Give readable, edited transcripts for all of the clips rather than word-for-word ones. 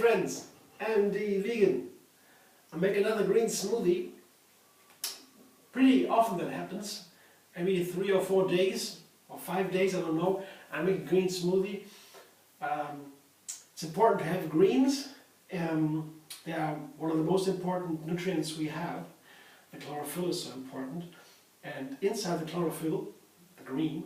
friends, I'm the vegan. I make another green smoothie. Pretty often that happens. Maybe 3 or 4 days, or 5 days, I don't know. I make a green smoothie. It's important to have greens. They are one of the most important nutrients we have. The chlorophyll is so important. And inside the chlorophyll, the green,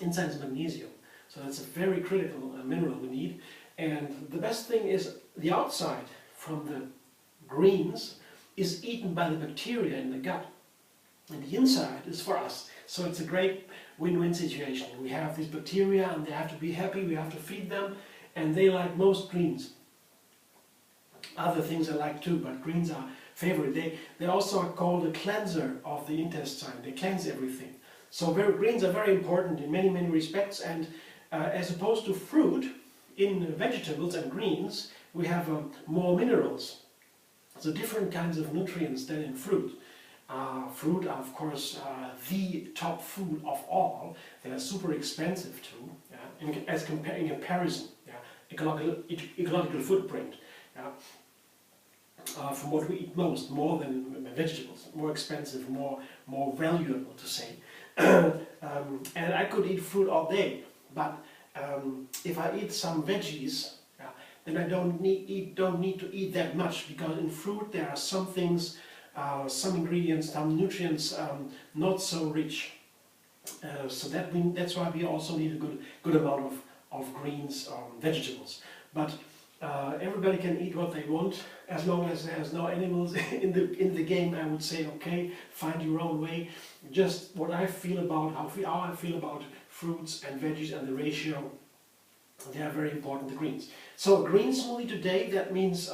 inside is magnesium. So that's a very critical mineral we need. And the best thing is the outside from the greens is eaten by the bacteria in the gut. And the inside is for us. So it's a great win-win situation. We have these bacteria and they have to be happy, we have to feed them, and they like most greens. Other things I like too, but greens are favorite. They also are called a cleanser of the intestine. They cleanse everything. So greens are very important in many, many respects, and as opposed to fruit, in vegetables and greens we have more minerals. So different kinds of nutrients than in fruit. Fruit are of course the top food of all. They are super expensive too, yeah, in comparison, yeah, ecological footprint. Yeah. From what we eat most, more than vegetables, more expensive, more valuable to say. And I could eat fruit all day, but if I eat some veggies, yeah, then I don't need to eat that much, because in fruit there are some things, some ingredients, some nutrients not so rich. So that's why we also need a good amount of greens, vegetables. But everybody can eat what they want, as long as there's no animals in the game. I would say, okay, find your own way. Just what I feel about how I feel about fruits and veggies and the ratio. They are very important, the greens. So a green smoothie today, that means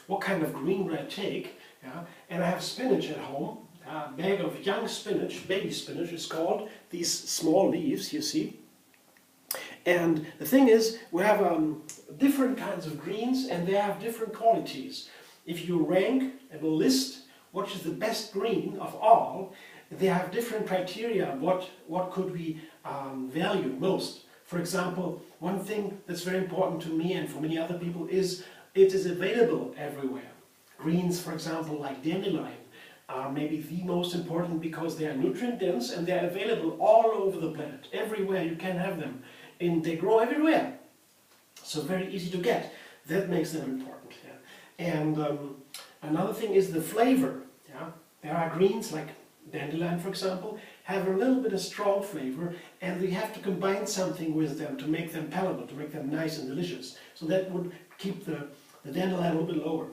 what kind of green would I take? Yeah? And I have spinach at home. A bag of young spinach, baby spinach is called. These small leaves, you see. And the thing is, we have different kinds of greens, and they have different qualities. If you rank and list what is the best green of all, they have different criteria. What could we value most? For example, one thing that's very important to me and for many other people is it is available everywhere. Greens, for example, like dandelion, are maybe the most important because they are nutrient dense and they are available all over the planet. Everywhere you can have them. And they grow everywhere. So very easy to get. That makes them important. Yeah. And another thing is the flavor. Yeah. There are greens like dandelion, for example, have a little bit of strong flavor, and we have to combine something with them to make them palatable, to make them nice and delicious. So that would keep the dandelion a little bit lower.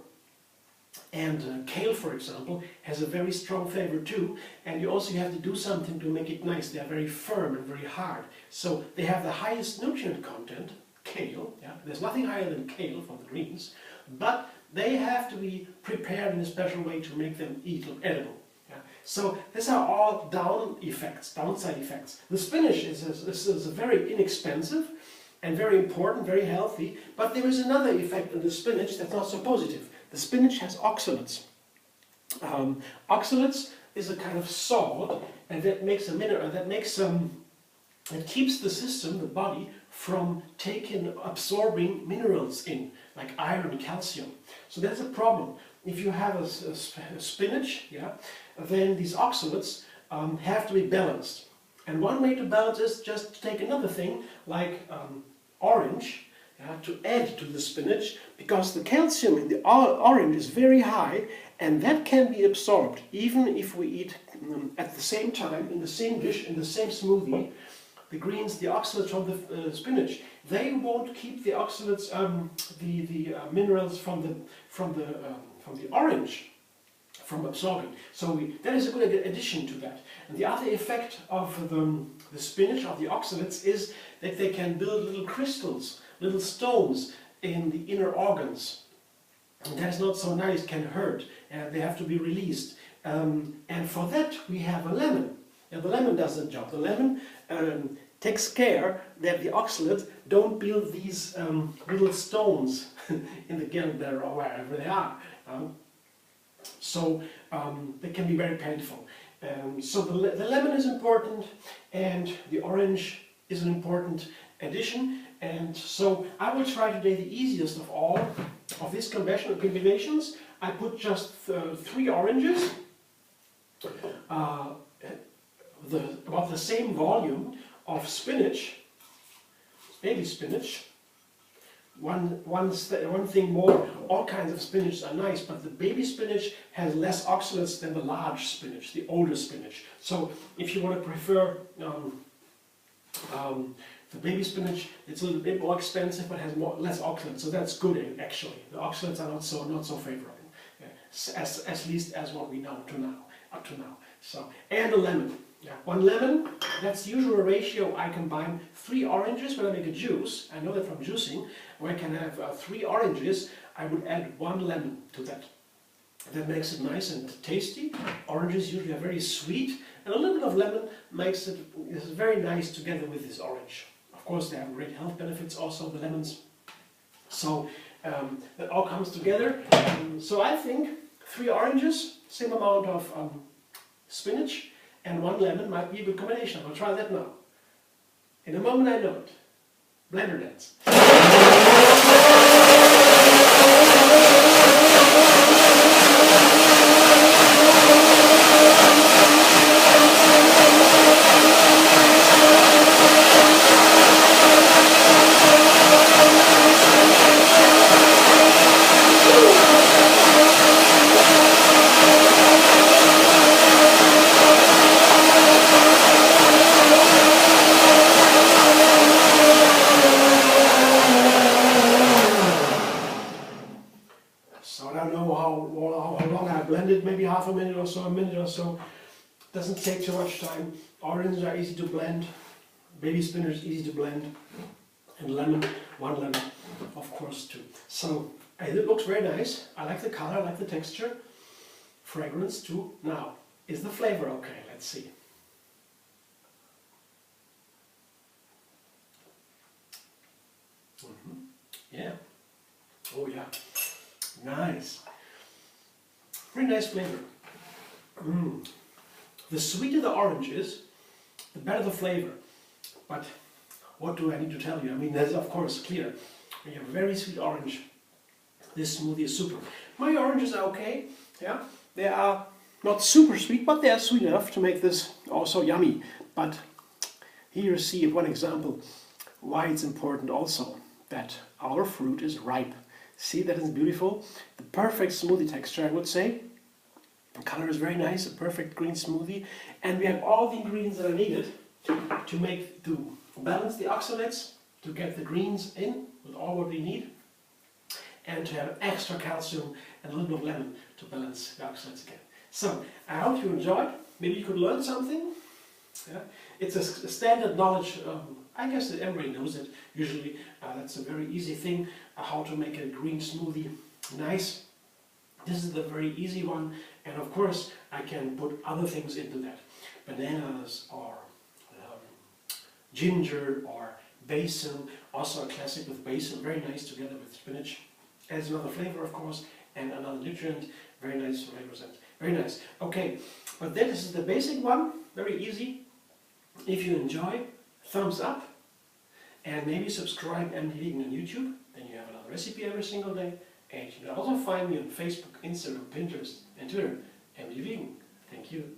And kale, for example, has a very strong flavor too, and you also have to do something to make it nice. They are very firm and very hard. So they have the highest nutrient content, kale. Yeah? There's nothing higher than kale from the greens, but they have to be prepared in a special way to make them edible. Yeah? So these are all downside effects. The spinach is very inexpensive and very important, very healthy, but there is another effect on the spinach that's not so positive. The spinach has oxalates. Oxalates is a kind of salt, and that makes a mineral. It keeps the system, the body, from absorbing minerals in, like iron and calcium. So that's a problem. If you have a spinach, yeah, then these oxalates have to be balanced. And one way to balance is just to take another thing, like orange. To add to the spinach, because the calcium in the orange is very high, and that can be absorbed even if we eat at the same time, in the same dish, in the same smoothie, the greens, the oxalates from the spinach. They won't keep the oxalates, the minerals from the orange from absorbing. So that is a good addition to that. And the other effect of the spinach, of the oxalates, is that they can build little crystals, little stones in the inner organs. And that is not so nice, can hurt, and they have to be released. And for that we have a lemon. And the lemon does the job. The lemon takes care that the oxalates don't build these little stones in the gallbladder or wherever they are. So they can be very painful. So the lemon is important, and the orange is an important addition. And so I will try today the easiest of all, of these combinations, I put just 3 oranges, about the same volume of spinach, baby spinach. One thing more, all kinds of spinach are nice, but the baby spinach has less oxalates than the large spinach, the older spinach. So if you want to prefer the baby spinach, it's a little bit more expensive but has less oxalates, so that's good actually. The oxalates are not so favorable, at least as what we know up to now. So, and a lemon. Yeah, 1 lemon, that's the usual ratio. I combine 3 oranges when I make a juice. I know that from juicing, where I can have 3 oranges, I would add 1 lemon to that. That makes it nice and tasty. Oranges usually are very sweet, and a little bit of lemon makes it very nice together with this orange. Of course, they have great health benefits also, the lemons. So that all comes together. So I think 3 oranges, same amount of spinach, and 1 lemon might be a good combination. I'll try that now. In a moment I know it. Blender dance. So I don't know how long I blended, maybe half a minute or so, a minute or so. Doesn't take too much time. Oranges are easy to blend, baby spinach is easy to blend, and lemon, 1 lemon, of course, too. So it looks very nice. I like the color, I like the texture, fragrance too. Now, is the flavor okay? Let's see. Yeah. Oh yeah. Nice. Very nice flavor. The sweeter the orange is, the better the flavor. But what do I need to tell you? I mean, that's of course clear. When you have very sweet orange, this smoothie is super. My oranges are okay. Yeah, they are not super sweet, but they are sweet enough to make this also yummy. But here you see one example why it's important also that our fruit is ripe. See, that is beautiful. The perfect smoothie texture, I would say. The color is very nice, a perfect green smoothie. And we have all the ingredients that are needed to balance the oxalates, to get the greens in with all what we need, and to have extra calcium and a little bit of lemon to balance the oxalates again. So, I hope you enjoyed. Maybe you could learn something. Yeah? It's a standard knowledge. I guess that everybody knows it. Usually, that's a very easy thing, how to make a green smoothie nice. This is the very easy one, and of course, I can put other things into that. Bananas, or ginger, or basil. Also a classic with basil, very nice together with spinach. Adds another flavor, of course, and another nutrient. Very nice flavors, and very nice. Okay, but this is the basic one, very easy. If you enjoy, thumbs up, and maybe subscribe MD Vegan on YouTube, then you have another recipe every single day. And you can also find me on Facebook, Instagram, Pinterest, and Twitter, MD Vegan. Thank you.